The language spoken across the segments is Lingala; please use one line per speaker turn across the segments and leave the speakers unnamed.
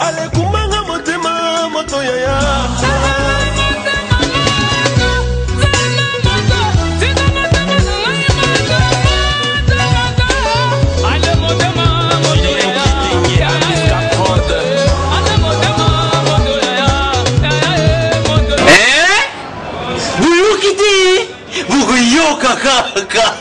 Ale kumanga motema moto yaya. Kaka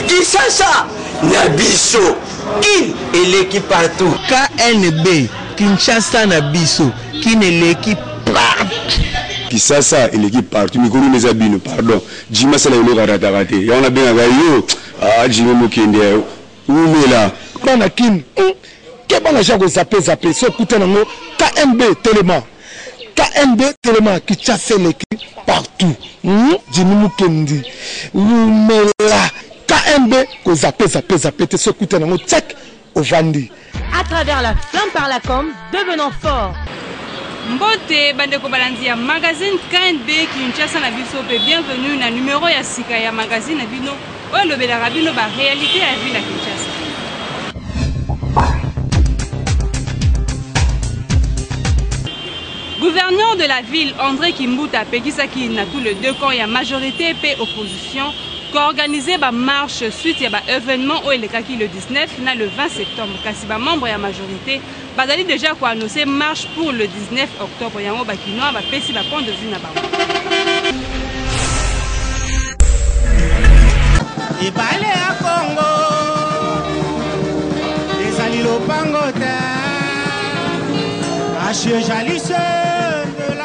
Kinshasa Nabiso Kin et l'équipe partout.
KNB Kinshasa Nabiso Kin et l'équipe partout.
Kinshasa et l'équipe partout. Mikolo les abino pardon. Jima sala yo karata kate. Ya on a bien yo. Ah Jima mokende. Oumela.
Bana kin. Ke bana jago zapé so kuta nango KNB Téléma. KNB Téléma Kinshasa l'équipe partout. Jimi mukendi. Oumela. KNB ko zapé so kuta nango check au Vandi.
À travers la flamme par la com, devenant fort.
Mbote bandeko balandi ya magazine KNB Kinshasa na biso pe bienvenue na numéro ya sika ya magazine na bino oyo lobelaka bino ba réalité ya ville ya Kinshasa. Gouverneur de la ville André Kimbuta pekisaki na tous les deux camps ya majorité et opposition organisé ba marche suite ya ba événement au elekaki le 19 na le 20 septembre kasi ba membre ya majorité bazali déjà ko annoncer marche pour le 19 octobre yango ba kinoa ba pesi ba point de vue na bango.
Ibale ya Congo ezali lopango te achie jalise de la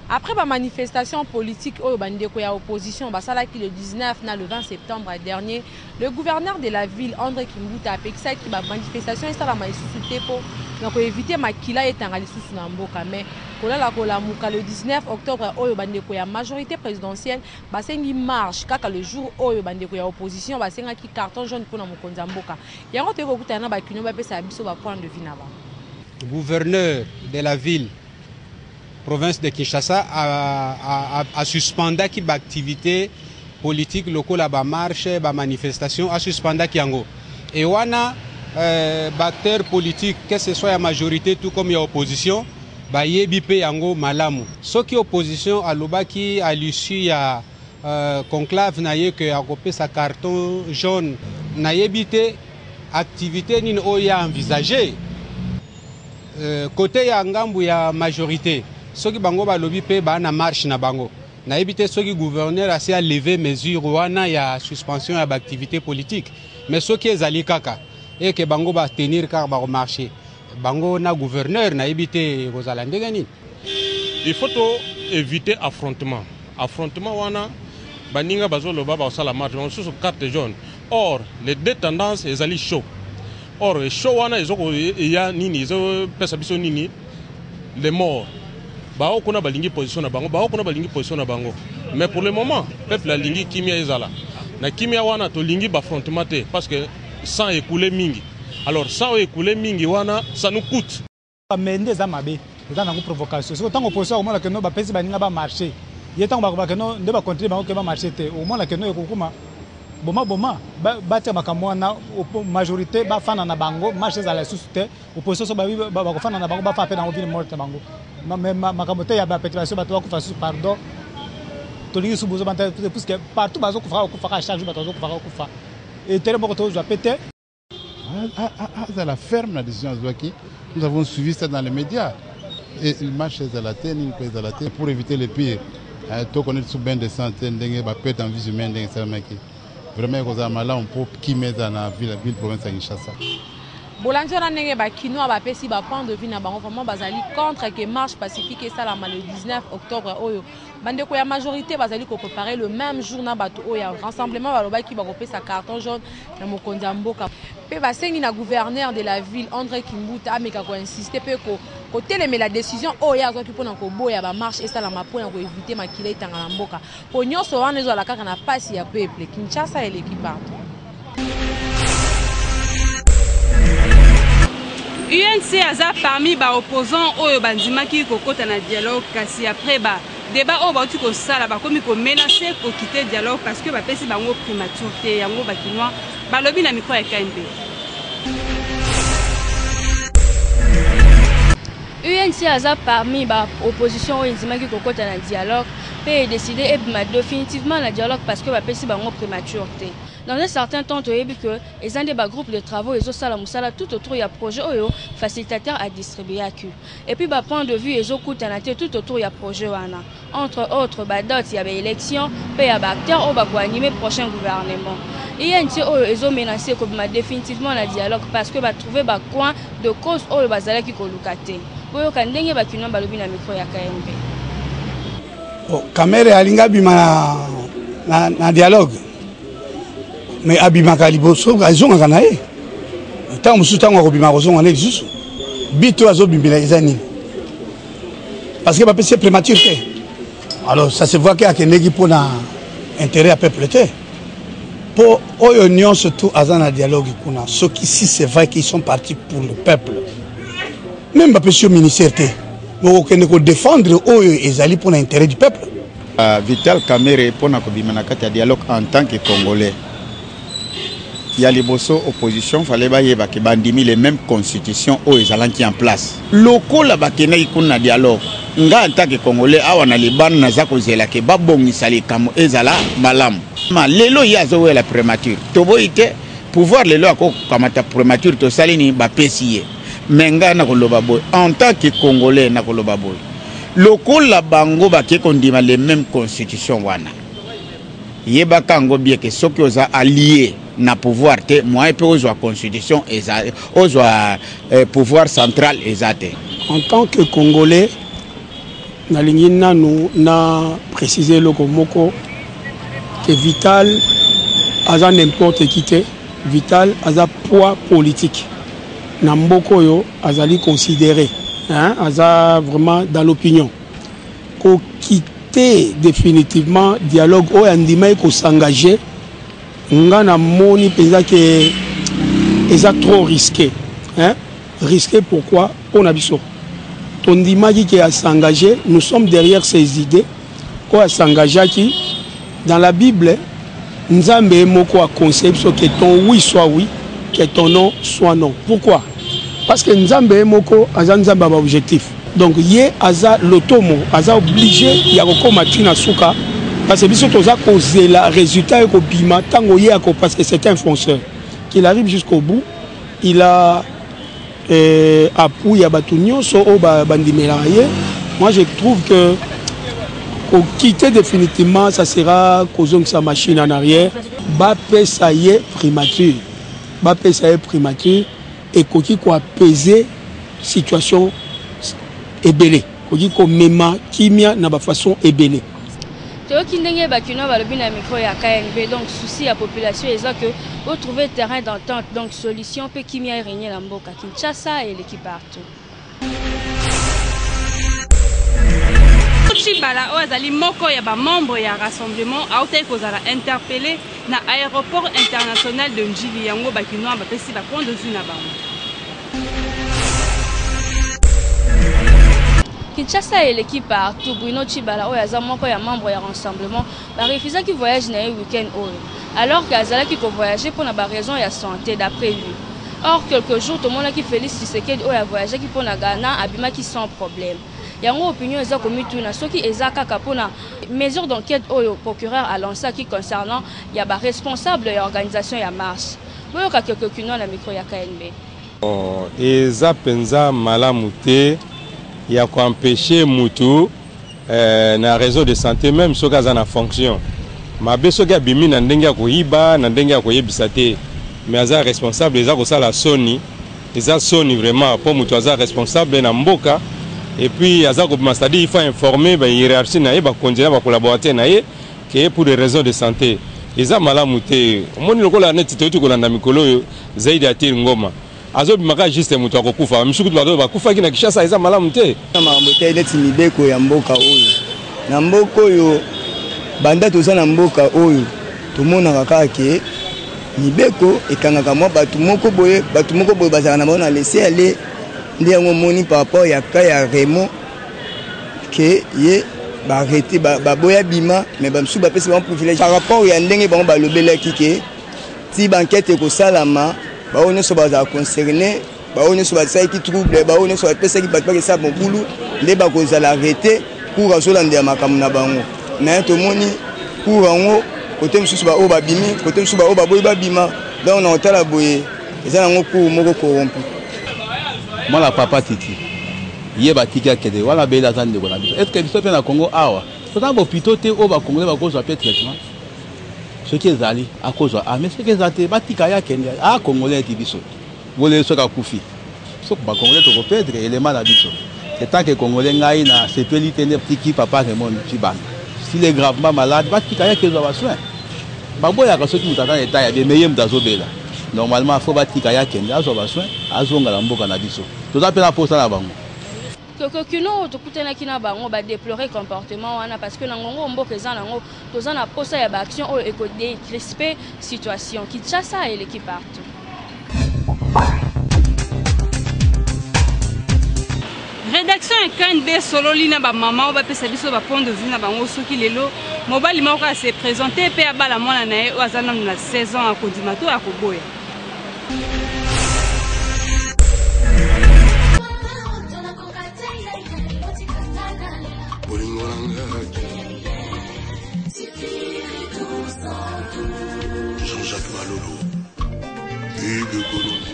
Après la manifestation politique au bandeko ya opposition basalaki le 19 na le 20 septembre dernier, le gouverneur de la ville André Kimbuta a pekisaki ba manifestation esalama lisusu te po na ko éviter makila etanga lisusu na mboka mais kolala kolamuka le 19 octobre oyo bandeko ya majorité présidentielle basengi marche kaka le jour oyo bandeko ya opposition basengaki carton jaune pour na mokonzi ya mboka yango te ko kutana ba kinyo ba pesa biso ba point de vue na ba.
Gouverneur de la ville province de Kinshasa a suspendu qui activité politique locale à marche, à manifestation, a suspendu qui yango. Et wana acteurs politiques, que ce soit la majorité tout comme la opposition, ba yebipe yango malamu. Ce qui opposition à l'obaki à l'issue ya conclave naye que a coupé sa carton jaune na yebité activité ni oya envisagé côté ya ngambu ya majorité. Ceux qui bango ba lobby pe ba na marche na bango na éviter ceux qui gouverneur assez à lever mesure wana ya suspension ya activité politique mais ceux qui ezali kaka et que bango ba tenir car ba marcher bango na gouverneur na éviter kozala ndenge nini.
Il faut éviter affrontement wana baninga bazo loba ba sala marche on sous carte jaune. Or les deux tendances ezali chaud. Or chaud wana ezoko ya nini ezo pesa biso nini les morts. Bao kuna balingi position na bango, bao kuna balingi position na bango. Mais pour le moment, peuple la lingi kimia ezala. Na kimia wana to lingi ba affrontement te parce que sang écoulé mingi. Alors sang écoulé mingi wana ça nous coûte.
Mende za mabe, eza na provocation. C'est autant opposition au moins que no ba pesi baninga ba marcher. Yetango ba que no nde ba continuer bango que ba marcher te. Au moins que no ekokuma boma ba te makamwa na majorité ba fana na bango marcher za la susute. Opposition so ba ko fana na bango ba fa pe na ville morte bango. Makamote ya ba pétrolation ba to ko fasu pardon to lingi subuzo ba parce que partout bazo ko fa chaque jour ba to ko fa et tellement que to zo péter
à la ferme la décision Zwaki nous avons suivi ça dans les médias et il marche à la terre ni à la terre pour éviter le pire to connaître sous bien de santé ndenge ba perte en vie humaine ndenge ça maki vraiment ko za mala on peut qui met dans la ville province ya Kinshasa.
Bolanjona nenge ba kinoa ba pesi ba point de vue na bango vraiment bazali contre que marche pacifique et ça la le 19 octobre oyo bandeko ya majorité bazali ko préparer le même jour na bato oyo rassemblement ba loba ki ba kopesa sa carton jaune na mokonzi mboka pe ba sengi na gouverneur de la ville André Kimbuta ameka ko insister pe ko teleme la décision oyo azoki pona ko boya ba marche et ça la mapona ko éviter makila itanga na mboka po nyonso wana ezo la kaka na pasi ya peuple Kinshasa et l'équipe partout.
UNC aza parmi ba opposants oyo bandimaki kokota na dialogue kasi après ba débat oyo bauti kosala bakomi komenace kokite dialogue parce que bapesi bango primaturité yango bakinois balobi na micro ya KMB.
UNC aza parmi ba opposition oyo ndimaki kokota na dialogue et décidé et définitivement le dialogue parce que bapesi bango primaturité. Dans un certain temps, tu as vu que les des groupes de travaux, ils ont ça la tout autour il y a projet oyo facilitateur à distribuer à Q. Et puis point de vue ils ont coûté tout autour il y a projet wana. Entre autres dot il y avait élection, puis il y a acteurs au va animer prochain gouvernement. Et ils ont menacé comme définitivement le dialogue parce que va trouver ba coin de cause oyo bazala ki kolukate. Oyo kandenge ba kinwa balobi na micro ya KMB.
Kamere alinga bima na dialogue. Mais abimaka liboso azonga na ye tant musu tango akobima kozonga na lisusu bito azobimela ezani parce que bapesi prématurité alors ça se voit que akendeki mpona intérêt à peuple te po oyo nyonso tout aza na dialogue kuna soki si c'est vrai qu'ils sont partis pour le peuple même bapesi au ministère te bokokende kodéfendre oyo ezali mpona intérêt du peuple.
Vital Kamerhe mpona kobima na kati ya dialogue en tant que Congolais. Il y a les bosso opposition, il fallait que bandimi les mêmes constitutions où ils allaient en place. Loko la bakena ikuna dialogue. Nga en tant que Congolais, awana les ban na zako zela ke babongi sali kamo ezala malam. Ma lelo yazo la prémature. Tobo ite pouvoir lelo ako kamata prémature to salini ba pesiye. Menga na koloba boy. En tant que Congolais na koloba boy. Loko la bango ba ke kondima les mêmes constitutions wana. Yeba kango bien que soki oza allié na pouvoir te moi peut aux constitution aux pouvoir central exact.
En tant que Congolais na lingina nous na préciser le moko que Vital aza n'importe qui te Vital aza poids politique na mboko yo azali considéré hein aza vraiment dans l'opinion ko quitter définitivement dialogue o andima ko s'engager ngana moni penza que est trop risqué hein risqué pourquoi on a biso tondima qui a s'engager nous sommes derrière ces idées ko a s'engager qui dans la Bible nzambe moko a concept que ton oui soit oui que ton non soit non. Pourquoi? Parce que nzambe moko aza nzamba ba objectif donc yé aza l'automo aza obligé ya kokoma tina suka. Parce que biso toza causer la résultat et bima tango ye parce que c'est un fonceur qu'il arrive jusqu'au bout il a appui ya batunyo so o bandimela ye. Moi je trouve que quitter définitivement ça sera causant sa machine en arrière ba pesa ye primature et koki ko apaiser situation ebelé koki ko mema kimia na ba façon ebelé.
Toki ndenge bakino balobi na micro ya KNB donc souci à population et ça que vous trouvez terrain d'entente donc solution peut kimia régner la mboka Kinshasa et l'équipe partout.
Chibala oazali moko ya ba membre ya rassemblement autai kozala interpellé na aéroport international de Njili yango bakinoa bapesi ba point de vue na bango.
Kinshasa et l'équipe partout Bruno Chibala oyaza moko ya membre ya rassemblement ba refusa ki voyage na week-end oyo alors qu'azala ki ko voyager pour na ba raison ya santé d'après lui. Or quelques jours tout le monde qui Félix Tshisekedi oya voyager ki pour na Ghana abima ki sans problème. Yango opinion eza komituna soki eza kaka pona mesure d'enquête oyo procureur a lancé qui concernant ya ba responsable ya organisation ya marche. Boyo ka quelques kino na micro ya KNB.
Eza penza malamu te ya ko empêcher mutu na réseau de santé même soki aza na fonction. Mabe soki abimi na ndenge ya koyiba na ndenge ya koyebisa te mais aza responsable eza kosala soni eza soni vraiment po mutu aza responsable na mboka. Et puis, il faut informer la hiérarchie, les collaborateurs, que pour des raisons de santé. Ils ont mal à mouter. Moi, je suis allé à la Mikolo, Zaïd Atir Ngoma. Azo bimaka juste mutu akokufa. Mshuku tu bakufa kina Kinshasa eza mal à mouter.
Na mbote neti mibeko ya mboka oyo. Na mboka oyo banda toza na mboka oyo. Tumona kaka ke mibeko ekangaka mwa batu moko boye bazana na laisser aller nde yango moni par rapport ya ka ya Remo ke ye ba arrêté ba boya bima mais ba msu ba pesi ba privilège par rapport ya ndenge bango ba lobelaki ke ti banquete ko salama ba onyo so ba za concerné ba onyo so ba sai ki trouble ba onyo so ba pesi ki batba ke sa bon bulu nde ba ko za l'arrêter pour azolanda makambo na bango mais to moni pour bango côté msusu ba o ba bimi côté msusu ba o ba boya ba bima donc on otala boye eza nango pour moko corrompu
moi la papa titi yeba tika kede wala bela zande ko na biso est-ce que biso pe na Congo awa to ta hôpital te o ba congolais ba ko zo pe traitement ce qui ezali a cause mais ce qui ezate ba tika ya kende a congolais ti biso volé so ka kufi so ba congolais to ko perdre élément na biso c'est tant que congolais ngai na sepelité ne tiki papa Raymond Chibana s'il est gravement malade ba tika ya kezo ba soin ba boya ka so ki mutata état ya be meyem dazo bela normalement faut ba tika ya kende azo ba soin azonga la mboka na biso to ta pe na posa na bango
kino tokutanaki na bango badéplorer comportement wana parce que nangongo mboka eza nango toza na posa ya baaction oyo ekodecrispe situation Kinshasa eleki partout.
Rédaction et KNB sololi na ba maman ba pesa biso ba point de vue na bango soki lelo mobali moko a se présenter pe abala mwana na ye o azana na 16 ans akondima to akoboya.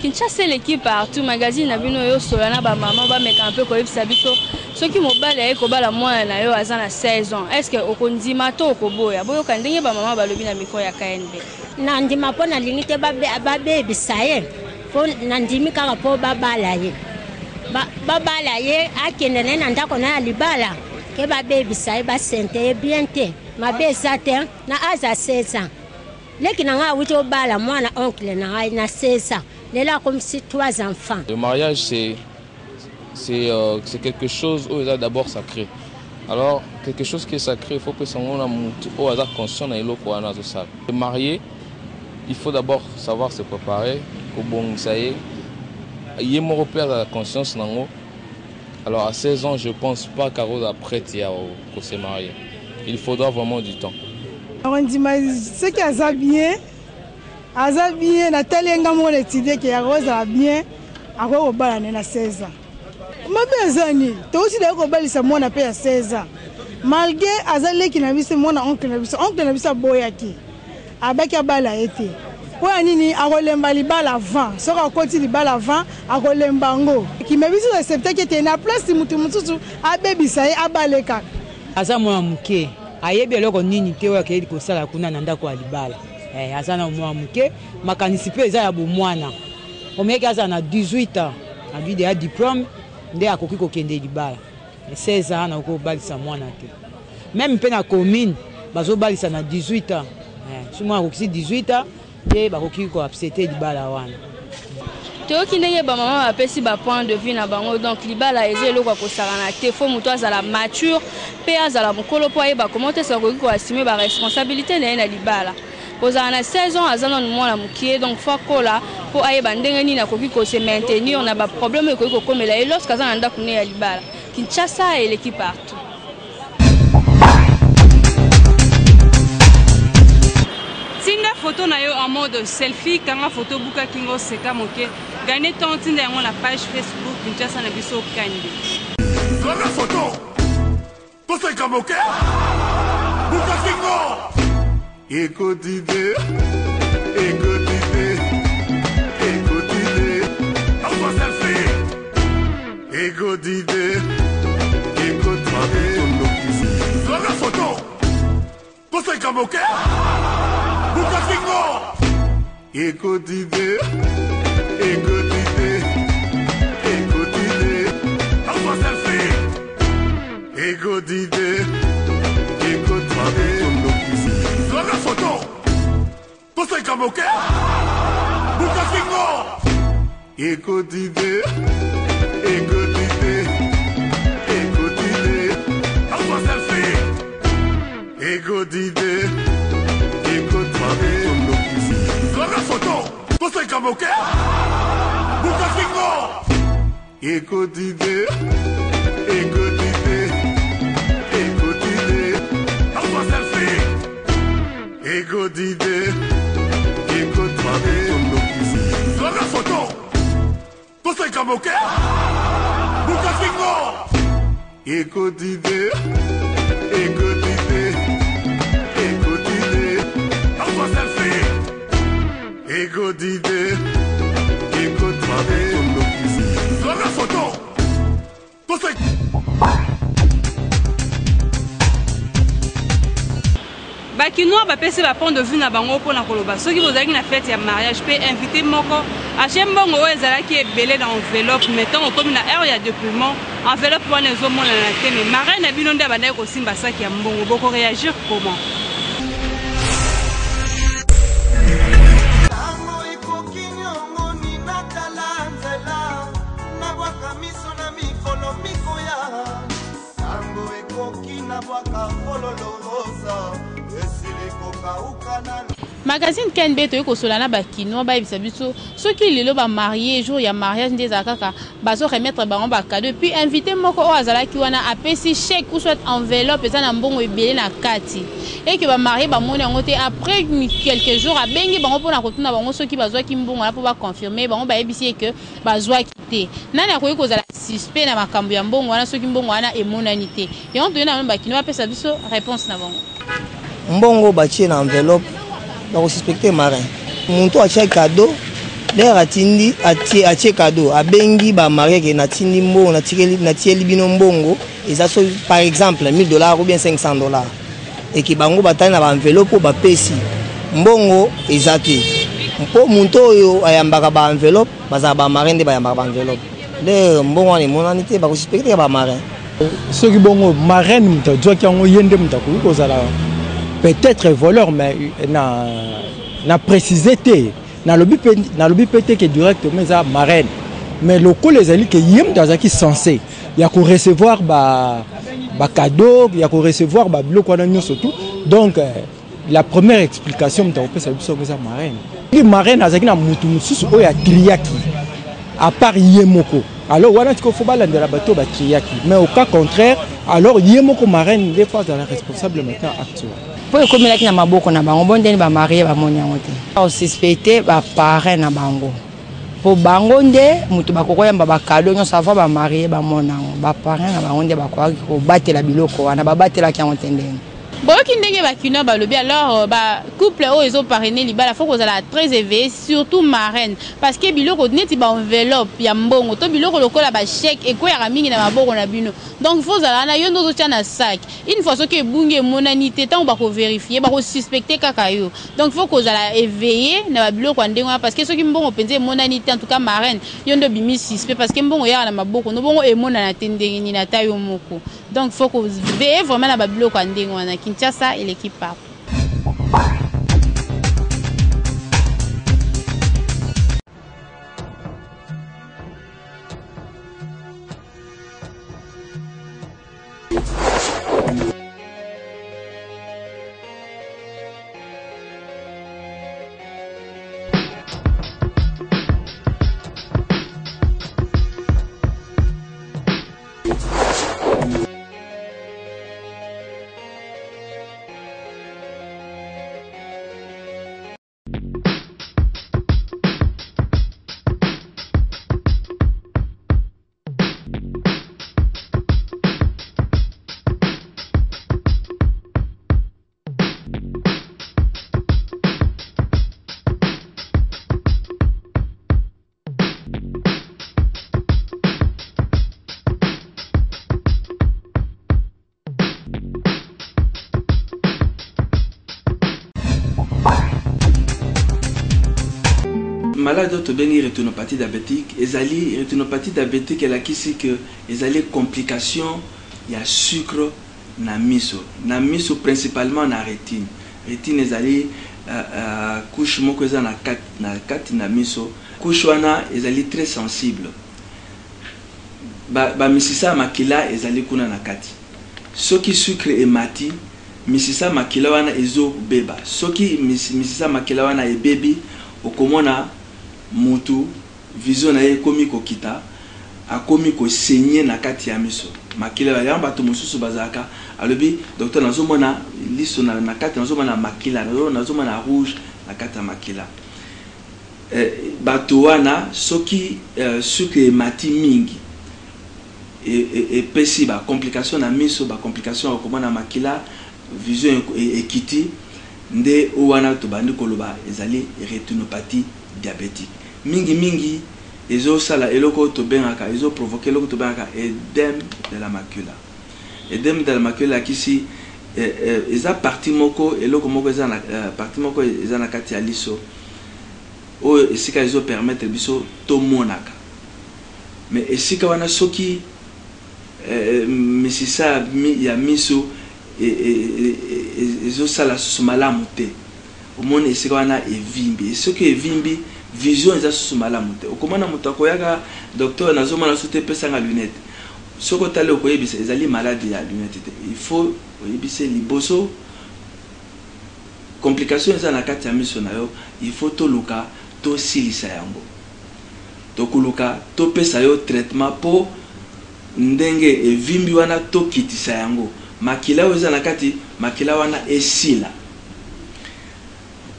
Kinshasa l'équipe partout magazine na bino yo solana ba maman ba meka un peu ko yebisa biso soki mobali aye ko bala mwana na yo azana 16 ans est-ce que okondima to okoboya boyo ka ndenge ba maman balobi na miko ya KNB
na ndima po na limite ba baby saye fo na ndimi kaka po babala ye babala ye akende na ndako na libala ke ba baby saye ba sente bien te mabe sate na aza 16 ans leki na nga wuto bala mwana oncle na na 16 ans là comme si 3 enfants.
Le mariage c'est quelque chose où il est d'abord sacré. Alors quelque chose qui est sacré, il faut que son au hasard conscient na ilo ko na ça. Le marié, il faut d'abord savoir se préparer ko bon ça y est. Il me repère la conscience nango. Alors à 16 ans, je pense pas qu'Aro après il y a pour se marier. Il faudra vraiment du temps.
On dit ce qui a bien aza bien na telenga mo étudier que ya rosa bien ako obala na 16 ans mabezani to aussi de ko balisa mona pe ya 16 ans malgré azaleki na biso mona oncle na biso boyaki abaki abala ete po nini akolemba libala avant soka koti libala avant akolemba ngo kimebiso accepter que te na place mutu abebisa ye abaleka
aza mwana muke ayebi eloko nini te wa ke ko sala kuna na ndako ya libala azana mwa muke makanisi pe eza ya bomwana omeki aza na 18 ans abi de ya diplôme nde akoki kokende libala 16 ans na kobalisa mwana te même pe na commune bazobalisa na 18 ans si mwana akokisi 18 ans ye bakoki koabsete libala wana
toyoki ndenge bamama bapesi bapoint de vue na bango donc libala eza eloko ya kosakana te fo moto azala mature mpe azala mokolo mpo ayeba komo te soki akoki koassume baresponsabilité na ye na libala kozala na 16 ans aza nanu mwana mokie donc fo akola mpo ayeba ndenge nini akoki kose maintenir na baproblème ekoki kokomela ye lorsque aza na ndako ne ya libala Kinshasa eleki partout.
Tinda photo na yo en mode selfie kanga photo buka kingo seka moke gagner ton tinda yango na page Facebook Kinshasa na biso KNB.
La photo to seka moke buka kingo écoutez en selfie écoutez la photo to seka moke écoutez en selfie écoutez la photo to seka moke buka kingo écoutez en selfie écoutez la photo to seka moke buka kingo Écoute idée, écoute idée, écoute idée. Envoie selfie. Écoute idée, écoute idée. Sur la photo. Tout ça est comme ok. Bukasingo. Écoute idée, écoute idée, écoute idée. Envoie selfie. Écoute idée, écoute idée. Sur la photo. Tout ça.
Bakinois bapesi ba point de vue na bango pona koloba soki bozalaki na fête ya mariage pe invité moko achembongo oyo ezalaki ebele na enveloppe mettons okomi na heure ya dépouillement enveloppe wana ezomonana te mais marraine na bino nde abandaki kosimba saki ya mbongo boko réagir comment?
Magazine KNB to yoko solana bakino ba ebisa biso soki lelo ba marié jour ya mariage ndeza kaka bazo remettre bango ba cadeau puis invité moko o azalaki wana apesi chèque ou soit enveloppe eza na mbongo ebele na kati et que ba marié ba moni yango te après quelques jours abengi bango pona kotuna bango soki bazwaki mbongo na po ba confirmer bango ba ebisi que bazwaki te nani akoyi kozala suspect na makambo ya mbongo wana soki mbongo wana emonani te yango to na bakino apesa biso réponse na bango
mbongo batie na enveloppe donc suspecté marin muntu atie cadeau d'ailleurs atindi atie cadeau abengi ba marié ke natindi mbongo natieli bino mbongo eza so par exemple $1000 ou bien $500 et ki bango batali na ba enveloppe ba pesi mbongo eza te mpo muntu oyo ayambaka ba enveloppe baza ba marié nde bayambaka ba enveloppe d'ailleurs mbongo wana emonani te bakosuspecte ba marin
soki bongo marraine mutu azwaki yango ye nde mutu akoki kozala peut-être voleur mais na précisé te na lobi peut-être que directement ça marraine mais le coup les alliés que yem tazaki censé ya ko recevoir ba cadeau ya ko recevoir ba biloko na nyoso tout donc la première explication mutu opesa biso que ça marraine li marraine azaki na mutu mususu oyo atriaki à part yemoko alors wana tiko faut balandela bato ba triaki mais au cas contraire alors yemoko marraine des fois la responsable maintenant actuel
po ekomelaki na maboko na bango bondeni ba marié ba moni yango te o suspecté ba parrain na bango po bango nde mutu bakokoyamba ba cadeau nyonso avant ba marié ba mona ba parrain na bango nde bakoki ko batela biloko wana ba batela ki yango tendeni
boki ndenge bakino balobi alors ba couple o ezo parrainer libala faut kozala très éveillé surtout marraine parce que biloko neti ba enveloppe ya mbongo to biloko lokola ba chèque e ko ya mingi na maboko na bino donc faut zala na yo ndozo tia na sac une fois soki ebungi monanité tant ba ko vérifier ba ko suspecter kaka yo donc faut kozala éveillé na ba biloko ndenge parce que soki mbongo penze monanité en tout cas marraine yo ndo bimi suspect parce que mbongo ya na maboko no bongo emona na tendenge ni na tayo moko donc faut ko veiller vraiment na ba biloko ndenge wana Kinshasa et l'équipe part.
Malade autobéni rétinopathie diabétique, ezali rétinopathie diabétique elle a qu'ici que ezali complication il y a sucre na miso principalement na rétine ezali couche moko eza na kati na miso couche wana ezali très sensible ba misisa makila ezali kuna na kati soki sucre emati misisa makila wana ezo beba soki misisa makila wana ebebi okomona mutu vision na ye komi kokita akomi ko saigner na kati ya miso makila ya bato mosusu bazaka alobi docteur nazomona liso na kati nazomona makila nazomona rouge na kati ya makila bato wana soki sucre mati mingi et pesi ba complication na miso ba complication akomona makila vision ekiti nde wana to bandi koloba ezali rétinopathie diabétique mingi ezo sala eloko to bengaka ezo provoquer eloko to bengaka édème de la macula. Édème de la macula kisi eza partie moko eloko moko eza na partie moko eza na kati ya liso o esika ezo permettre biso to monaka mais esika wana soki misisa ya miso ezo sala malamu te omoni esika wana evimbi soki evimbi vision eza susu malamu te okomona moto akoyaka docteur nazomona so te pesanga lunette soko tale okoyebisa ezali maladie ya lunette te il faut oyebise liboso complication eza na kati ya miso na yo il faut toluka tosilisa yango tokuluka topesa yo traitement po ndenge evimbi wana tokitisa yango makila oyo eza na kati makila wana esila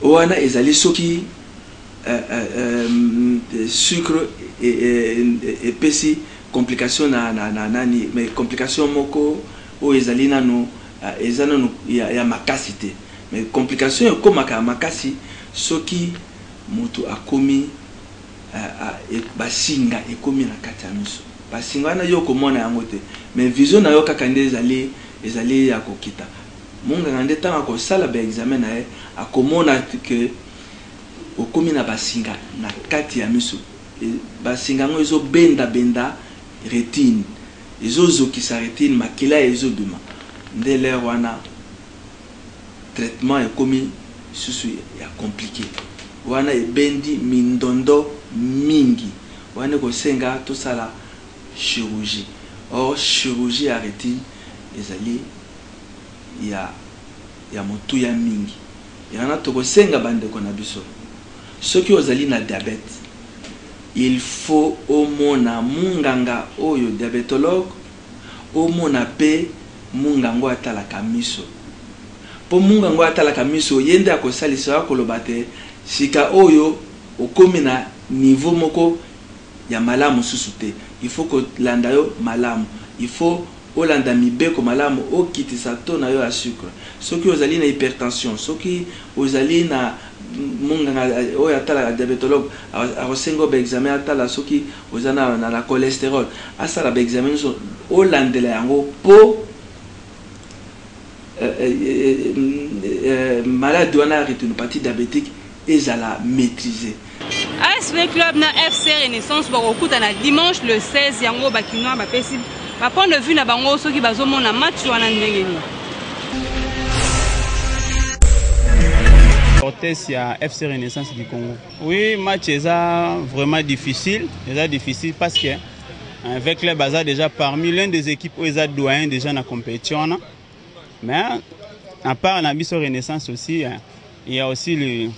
wana ezali soki sucre epesi complication na nani mais complication moko oyo ezali nano eza nano ya makasi te mais complication ekomaka ya makasi soki moto akomi basinga ekomi na kati ya miso basinga wana yo komona yango te mais vision na yo kaka nde ezali ya kokita monganga nde ntango akosala baexamen na ye akomona ke okomi na basinga na kati ya miso basinga yango ezobenda rétine ezozokisa rétine makila ezobima nde lere wana traitement ekomi susu ya compliqué wana ebendi mindondo mingi wana kosenga tosala chirurgie or chirurgie ya rétine ezali ya motu ya mingi yana tokosenga bandeko na biso soki ozali na diabète il faut omona munganga oyo diabétologue omona pe mungango atalaka miso po mungango atalaka miso yende akosalisa koloba te sika oyo okomi na niveau moko ya malamu susu te il faut ko landa yo malamu il faut olanda mibeko malamu okitisa to na yo ya sucre soki ozali na hypertension soki ozali na munganga oyo atala diabétologue akosenga ba examen atala soki ozana na cholestérol asala ba examen so olandela yango po maladie wana rétinopathie diabétique ezala maîtriser.
ASV Club na FC Renaissance bakokutana dimanche le 16 yango bakinoa bapesi ba point de vue na bango soki bazomona match wana ndenge ni.
Cortès ya FC Renaissance du Congo. Oui, match est vraiment difficile. C'est difficile parce que avec les Baza déjà parmi l'un des équipes où ils ont doyen déjà dans la compétition. Mais à part la Bisso Renaissance aussi, il y a aussi le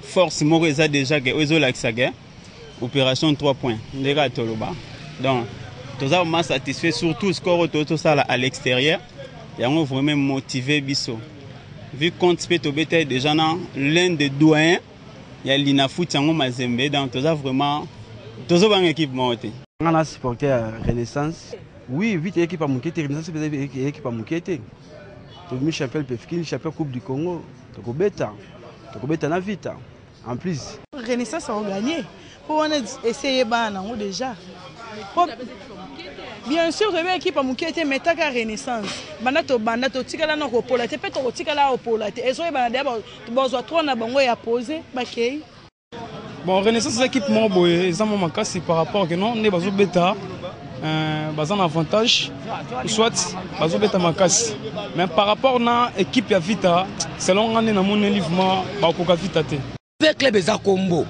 force Moreza déjà qui est la guerre. Opération 3 points. Donc, tout ça m'a satisfait surtout score tout ça à l'extérieur. Ils ont vraiment motivé Bisso. Vu qu'on peut déjà l'un des doyens, il y a l'Inafoot Yango Mazembe, donc tout ça vraiment, tout ça une équipe montée.
On a supporté Renaissance. Oui, vite équipe à Moukete, Renaissance peut être équipe à Moukete. Tout le champion Pefkin, champion Coupe du Congo, Tokobeta na vite. En plus.
Renaissance a gagné. Pour on essayer déjà. Bien sûr, une équipe à Moukete mais ta Renaissance. Banato tikala na kopola te peto tikala opola te. Ezo banade bozo 3 na bango ya poser bakay.
Bon, Renaissance équipe mo boye, ezamo makasi par rapport que non, ne bazo beta bazan avantage soit bazo beta makasi. Mais par rapport na équipe ya Vita, selon ngane na mon livre ba koka Vita te.
Ve club eza combo.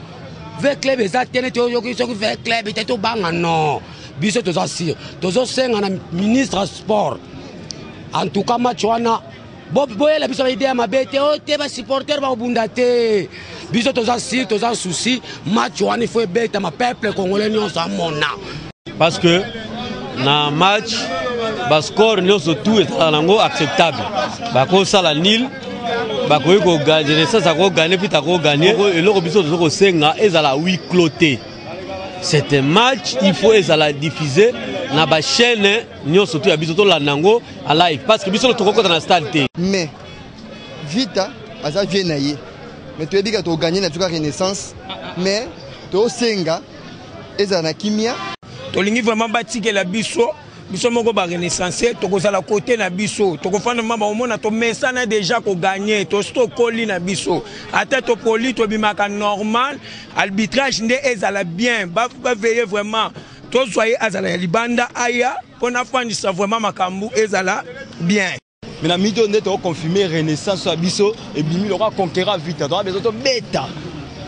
Ve club eza tene to yoki soki ve club te to banga non. Biso toza sir. Tozo senga na ministre sport. En tout cas match wana boye la biso idée ma bête o te ba supporter ba obunda te. Biso toza sir, toza souci, match wana il faut bête ma peuple congolais nyonso amona. parce que na match bascore nyonso tout ezala nango acceptable bakosala nil bakoki kogane Renaissance akogane puis takogane eloko biso tozokosenga ezala huis clos te. C'est un match, il faut ezala diffuser na ba chaîne nyonso tout ya biso to la nango à live parce que biso tokoko na stade te.
Mais Vita aza vie na ye mais tu ebika to gagner na tuka Renaissance mais to senga ezala na kimia
tolingi vraiment batikela biso biso moko ba Renaissance tokozala côté na biso tokofana mama omona to mesana déjà ko gagner to sto koli na biso ata to poli to bimaka normal arbitrage nde ezala bien ba veiller vraiment to soyez azala ya libanda aya pona fandisa vraiment makambu ezala bien.
Mais na midi on est confirmé Renaissance à biso et bimi l'aura conquérir vite donc besoin to beta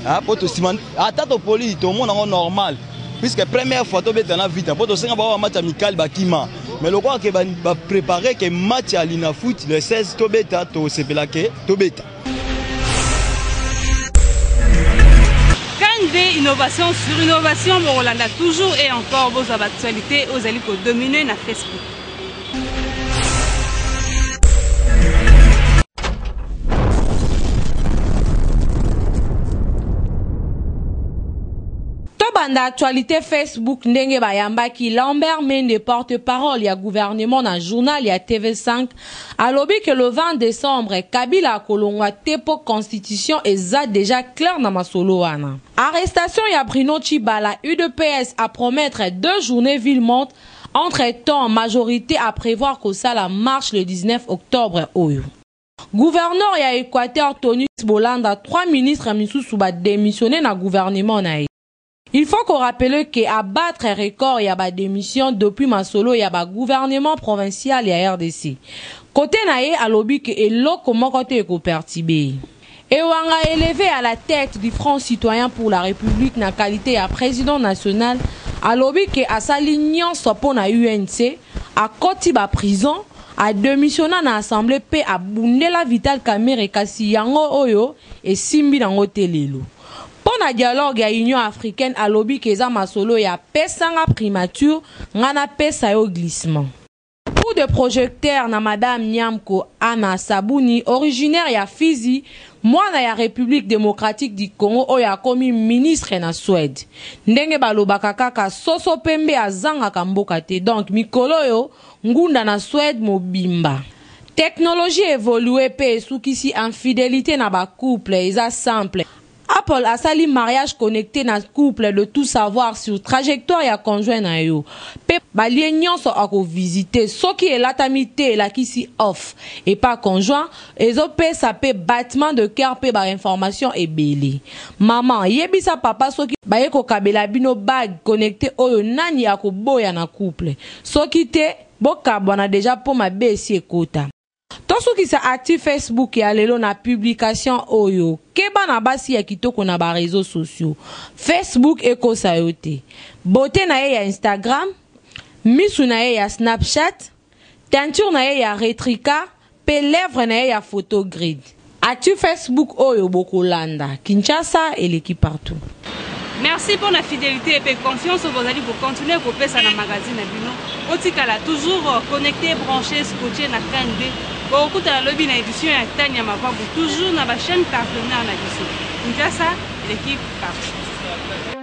ah pour to siman ata to poli to monde normal puisque première fois to beta na vite pour to senga ba match amical bakima mais le quoi que va préparer que match à l'Ina Foot le 16 to beta to sepela que to beta.
KNB innovation sur innovation Rolanda toujours et encore vos actualités aux alliés pour dominer na Facebook.
Banda actualité Facebook ndenge bayamba ki Lambert Mende porte-parole ya gouvernement na journal ya TV5 alobi que le 20 décembre Kabila kolongwa tepo constitution eza déjà clair na masolo wana. Arrestation ya Bruno Chibala UDPS à promettre 2 journées ville-monte entre-temps majorité à prévoir que ça la marche le 19 octobre oyo. Gouverneur ya Équateur Tony Bolanda 3 ministres misusu ba démissionné na gouvernement na. Il faut qu'on rappelle que abattre un record y a ba démission depuis Masolo y a ba gouvernement provincial y a RDC. Côté nae à lobby que eloko mokote ko pertibé. Et wanga élevé à la tête du Front citoyen pour la République na qualité à président national à lobby que à sa ligne sopo na UNC à koti ba prison a démissionné na assemblée paix à Bundela Vital Kamerhe kasi yango oyo et simbi nango telelo. Pour le dialogue ya Union africaine à lobby keza masolo ya pesanga primature ngana pesa yo glissement. Coup de projecteur na madame Nyamko Anna Sabouni originaire ya Fizi mwana ya République démocratique du Congo oya komi ministre na Suède. Ndenge balobaka kaka soso pembe azanga kamboka te donc mikolo yo ngunda na Suède mobimba. Technologie évoluée pe soukisi infidélité na ba couple eza simple. Apple a sali mariage connecté na couple de tout savoir sur trajectoire ya conjoint na yo. Pe balien nyonso ako visiter soki elatamité la kisi off et pas conjoint ezo pe sa pe battement de cœur pe ba information ebele. Maman yebisa papa soki baye ko kabela bino bag connecté oyo nani ako boya na couple. Soki te bokabwana déjà pour ma besi ekota. Toso qui sa active Facebook ya lelo na publication oyo keba na basi ya kitoko na ba réseaux sociaux Facebook eko sayote beauté na ye ya Instagram misu na ye ya Snapchat teinture na ye ya Retrika pe lèvre na ye ya Photogrid active Facebook oyo bokolanda Kinshasa et l'équipe partout.
Merci pour la fidélité et la confiance au Bozali pour continuer à couper ça dans le magazine Abino. Otikala toujours connecté, branché, scotché na KNB. Pour écouter la lobby na édition à Tania Mavabu toujours na chaîne partenaire na Bissau. Kinshasa, l'équipe partout.